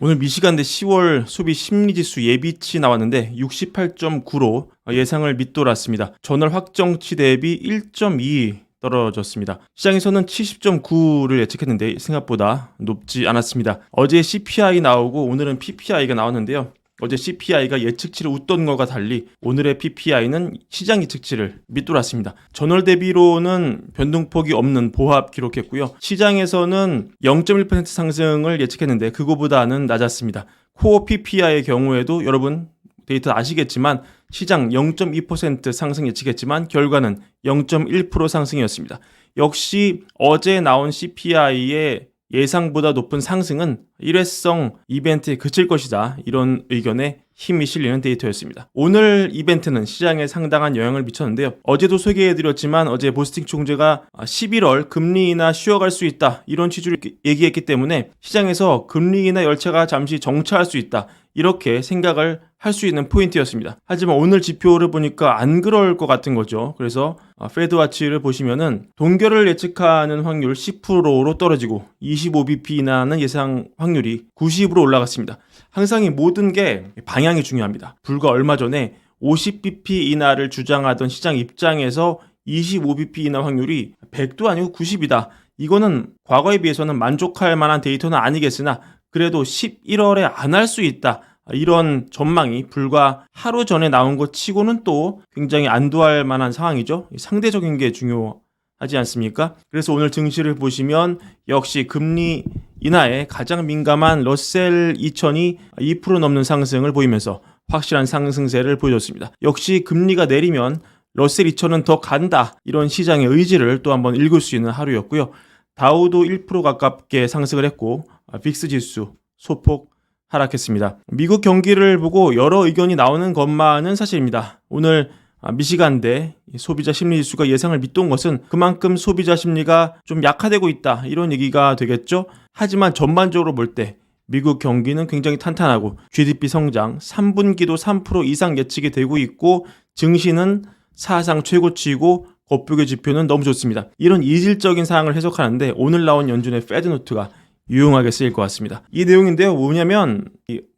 오늘 미시간대 10월 소비 심리지수 예비치 나왔는데 68.9로 예상을 밑돌았습니다. 전월 확정치 대비 1.2 떨어졌습니다. 시장에서는 70.9를 예측했는데 생각보다 높지 않았습니다. 어제 CPI 나오고 오늘은 PPI가 나왔는데요. 어제 CPI가 예측치를 웃돈 것과 달리 오늘의 PPI는 시장 예측치를 밑돌았습니다. 전월 대비로는 변동폭이 없는 보합 기록했고요. 시장에서는 0.1% 상승을 예측했는데 그거보다는 낮았습니다. 코어 PPI의 경우에도 여러분 데이터 아시겠지만 시장 0.2% 상승 예측했지만 결과는 0.1% 상승이었습니다. 역시 어제 나온 CPI의 예상보다 높은 상승은 일회성 이벤트에 그칠 것이다. 이런 의견에 힘이 실리는 데이터였습니다. 오늘 이벤트는 시장에 상당한 영향을 미쳤는데요. 어제도 소개해드렸지만 어제 보스팅 총재가 11월 금리 인하 쉬어갈 수 있다. 이런 취지로 얘기했기 때문에 시장에서 금리 인하 열차가 잠시 정차할 수 있다. 이렇게 생각을 할 수 있는 포인트였습니다. 하지만 오늘 지표를 보니까 안 그럴 것 같은 거죠. 그래서 페드와치를 보시면은 동결을 예측하는 확률 10%로 떨어지고 25bp 인하는 예상 확률이 90으로 올라갔습니다. 항상 이 모든 게 방향이 중요합니다. 불과 얼마 전에 50bp 인하를 주장하던 시장 입장에서 25bp 인하 확률이 100도 아니고 90이다. 이거는 과거에 비해서는 만족할 만한 데이터는 아니겠으나 그래도 11월에 안 할 수 있다. 이런 전망이 불과 하루 전에 나온 것 치고는 또 굉장히 안도할 만한 상황이죠. 상대적인 게 중요하지 않습니까? 그래서 오늘 증시를 보시면 역시 금리 인하에 가장 민감한 러셀 2000이 2% 넘는 상승을 보이면서 확실한 상승세를 보여줬습니다. 역시 금리가 내리면 러셀 2000은 더 간다. 이런 시장의 의지를 또 한번 읽을 수 있는 하루였고요. 다우도 1% 가깝게 상승을 했고 빅스 지수 소폭 하락했습니다. 미국 경기를 보고 여러 의견이 나오는 것만은 사실입니다. 오늘 미시간대 소비자 심리지수가 예상을 밑돈 것은 그만큼 소비자 심리가 좀 약화되고 있다. 이런 얘기가 되겠죠. 하지만 전반적으로 볼 때 미국 경기는 굉장히 탄탄하고 GDP 성장 3분기도 3% 이상 예측이 되고 있고 증시는 사상 최고치이고 겉보기 지표는 너무 좋습니다. 이런 이질적인 사항을 해석하는데 오늘 나온 연준의 패드노트가 유용하게 쓰일 것 같습니다. 이 내용인데요. 뭐냐면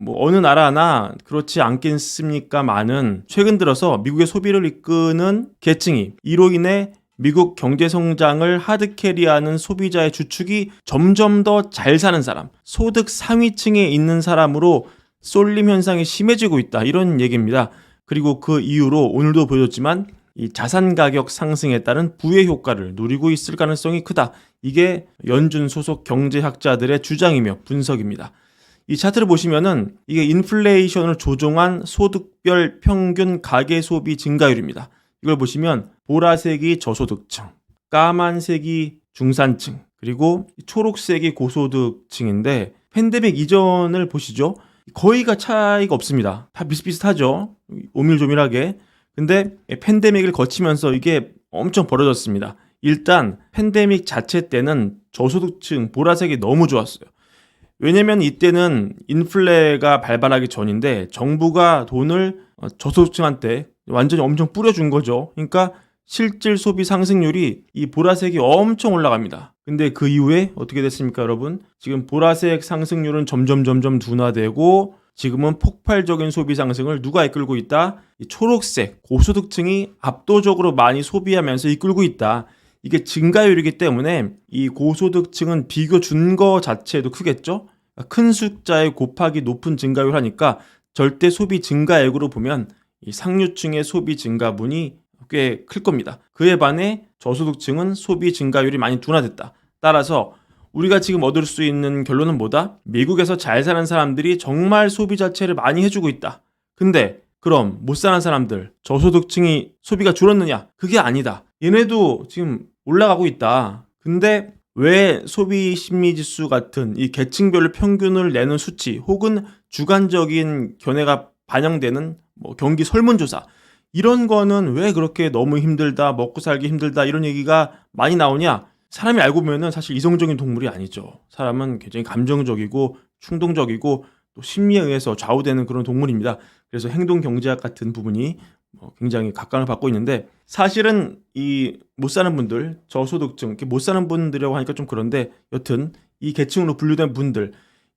어느 나라나 그렇지 않겠습니까만은 최근 들어서 미국의 소비를 이끄는 계층이 이로 인해 미국 경제 성장을 하드캐리하는 소비자의 주축이 점점 더 잘 사는 사람, 소득 상위층에 있는 사람으로 쏠림 현상이 심해지고 있다. 이런 얘기입니다. 그리고 그 이유로 오늘도 보여줬지만 이 자산 가격 상승에 따른 부의 효과를 누리고 있을 가능성이 크다. 이게 연준 소속 경제학자들의 주장이며 분석입니다. 이 차트를 보시면은 이게 인플레이션을 조종한 소득별 평균 가계 소비 증가율입니다. 이걸 보시면 보라색이 저소득층, 까만색이 중산층, 그리고 초록색이 고소득층인데 팬데믹 이전을 보시죠. 거의가 차이가 없습니다. 다 비슷비슷하죠. 오밀조밀하게. 근데 팬데믹을 거치면서 이게 엄청 벌어졌습니다. 일단 팬데믹 자체 때는 저소득층 보라색이 너무 좋았어요. 왜냐면 이때는 인플레가 발발하기 전인데 정부가 돈을 저소득층한테 완전히 엄청 뿌려준 거죠. 그러니까 실질 소비 상승률이 이 보라색이 엄청 올라갑니다. 근데 그 이후에 어떻게 됐습니까, 여러분? 지금 보라색 상승률은 점점 둔화되고 지금은 폭발적인 소비 상승을 누가 이끌고 있다? 이 초록색 고소득층이 압도적으로 많이 소비하면서 이끌고 있다. 이게 증가율이기 때문에 이 고소득층은 비교 준거 자체도 크겠죠? 큰 숫자에 곱하기 높은 증가율 하니까 절대 소비 증가액으로 보면 이 상류층의 소비 증가분이 꽤 클 겁니다. 그에 반해 저소득층은 소비 증가율이 많이 둔화됐다. 따라서 우리가 지금 얻을 수 있는 결론은 뭐다? 미국에서 잘 사는 사람들이 정말 소비 자체를 많이 해주고 있다. 근데 그럼 못 사는 사람들, 저소득층이 소비가 줄었느냐? 그게 아니다. 얘네도 지금 올라가고 있다. 근데 왜 소비 심리지수 같은 이 계층별로 평균을 내는 수치 혹은 주관적인 견해가 반영되는 경기 설문조사 이런 거는 왜 그렇게 너무 힘들다, 먹고 살기 힘들다 이런 얘기가 많이 나오냐? 사람이 알고 보면은 사실 이성적인 동물이 아니죠. 사람은 굉장히 감정적이고 충동적이고 또 심리에 의해서 좌우되는 그런 동물입니다. 그래서 행동 경제학 같은 부분이 굉장히 각광을 받고 있는데 사실은 이 못 사는 분들, 저소득층, 못 사는 분들이라고 하니까 좀 그런데 여튼 이 계층으로 분류된 분들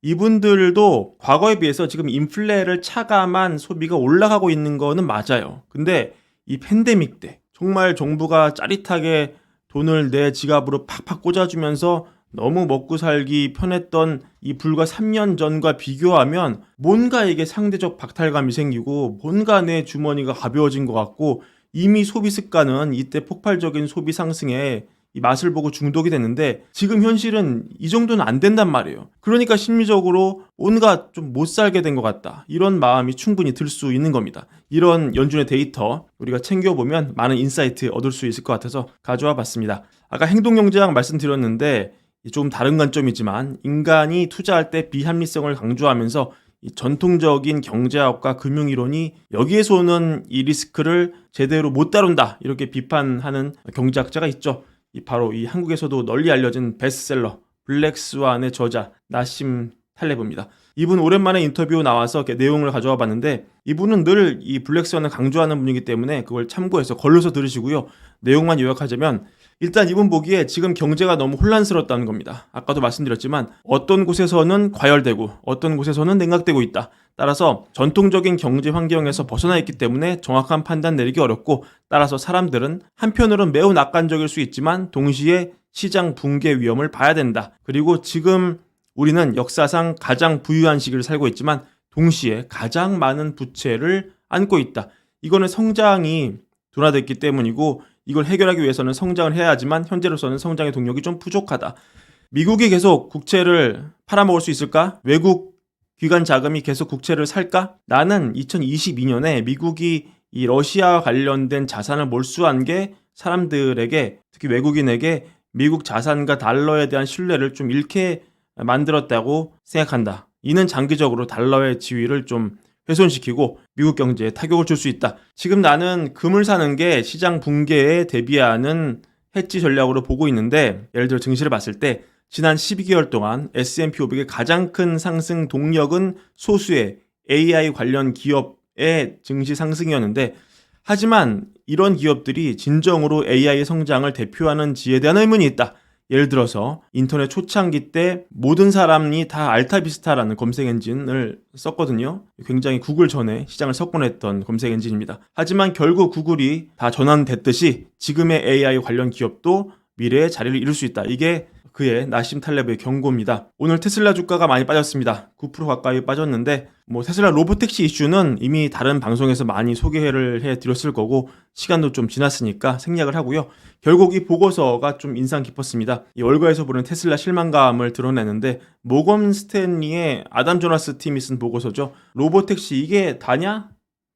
이분들도 과거에 비해서 지금 인플레를 차감한 소비가 올라가고 있는 거는 맞아요. 근데 이 팬데믹 때 정말 정부가 짜릿하게 돈을 내 지갑으로 팍팍 꽂아주면서 너무 먹고 살기 편했던 이 불과 3년 전과 비교하면 뭔가 이게 상대적 박탈감이 생기고 뭔가 내 주머니가 가벼워진 것 같고 이미 소비 습관은 이때 폭발적인 소비 상승에 이 맛을 보고 중독이 됐는데 지금 현실은 이 정도는 안 된단 말이에요. 그러니까 심리적으로 뭔가 좀 못 살게 된 것 같다. 이런 마음이 충분히 들 수 있는 겁니다. 이런 연준의 데이터 우리가 챙겨보면 많은 인사이트 얻을 수 있을 것 같아서 가져와 봤습니다. 아까 행동경제학 말씀드렸는데 좀 다른 관점이지만 인간이 투자할 때 비합리성을 강조하면서 이 전통적인 경제학과 금융이론이 여기에서 오는 이 리스크를 제대로 못 다룬다 이렇게 비판하는 경제학자가 있죠. 바로 이 한국에서도 널리 알려진 베스트셀러 블랙스완의 저자 나심 탈레브입니다. 이분 오랜만에 인터뷰 나와서 내용을 가져와 봤는데 이분은 늘 이 블랙스완을 강조하는 분이기 때문에 그걸 참고해서 걸러서 들으시고요. 내용만 요약하자면 일단 이분 보기에 지금 경제가 너무 혼란스럽다는 겁니다. 아까도 말씀드렸지만 어떤 곳에서는 과열되고 어떤 곳에서는 냉각되고 있다. 따라서 전통적인 경제 환경에서 벗어나 있기 때문에 정확한 판단 내리기 어렵고 따라서 사람들은 한편으로는 매우 낙관적일 수 있지만 동시에 시장 붕괴 위험을 봐야 된다. 그리고 지금 우리는 역사상 가장 부유한 시기를 살고 있지만 동시에 가장 많은 부채를 안고 있다. 이거는 성장이 둔화됐기 때문이고 이걸 해결하기 위해서는 성장을 해야 하지만 현재로서는 성장의 동력이 좀 부족하다. 미국이 계속 국채를 팔아먹을 수 있을까? 외국 기관 자금이 계속 국채를 살까? 나는 2022년에 미국이 이 러시아와 관련된 자산을 몰수한 게 사람들에게 특히 외국인에게 미국 자산과 달러에 대한 신뢰를 좀 잃게 만들었다고 생각한다. 이는 장기적으로 달러의 지위를 좀 훼손시키고 미국 경제에 타격을 줄 수 있다. 지금 나는 금을 사는 게 시장 붕괴에 대비하는 해지 전략으로 보고 있는데 예를 들어 증시를 봤을 때 지난 12개월 동안 S&P 500의 가장 큰 상승 동력은 소수의 AI 관련 기업의 증시 상승이었는데 하지만 이런 기업들이 진정으로 AI의 성장을 대표하는지에 대한 의문이 있다. 예를 들어서 인터넷 초창기 때 모든 사람이 다 알타비스타라는 검색 엔진을 썼거든요. 굉장히 구글 전에 시장을 석권했던 검색 엔진입니다. 하지만 결국 구글이 다 전환됐듯이 지금의 AI 관련 기업도 미래의 자리를 이룰 수 있다. 이게 그의 나심 탈레브의 경고입니다. 오늘 테슬라 주가가 많이 빠졌습니다. 9% 가까이 빠졌는데 테슬라 로보택시 이슈는 이미 다른 방송에서 많이 소개를 해드렸을 거고 시간도 좀 지났으니까 생략을 하고요. 결국 이 보고서가 좀 인상 깊었습니다. 이 월가에서 보는 테슬라 실망감을 드러내는데 모건 스탠리의 아담 조나스 팀이 쓴 보고서죠. 로보택시 이게 다냐?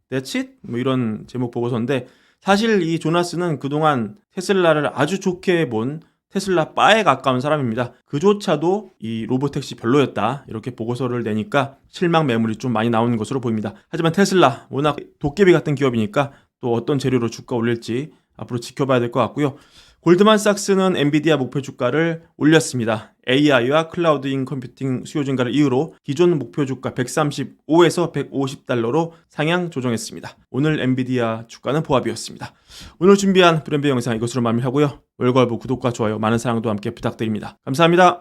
That's it? 이런 제목 보고서인데 사실 이 조나스는 그동안 테슬라를 아주 좋게 본 테슬라 바에 가까운 사람입니다. 그조차도 이 로보택시 별로였다 이렇게 보고서를 내니까 실망 매물이 좀 많이 나오는 것으로 보입니다. 하지만 테슬라 워낙 도깨비 같은 기업이니까 또 어떤 재료로 주가 올릴지 앞으로 지켜봐야 될 것 같고요. 골드만삭스는 엔비디아 목표 주가를 올렸습니다. AI와 클라우드인 컴퓨팅 수요 증가를 이유로 기존 목표 주가 135에서 150달러로 상향 조정했습니다. 오늘 엔비디아 주가는 보합이었습니다. 오늘 준비한 브랜드 영상 이것으로 마무리하고요. 월가일보 구독과 좋아요 많은 사랑도 함께 부탁드립니다. 감사합니다.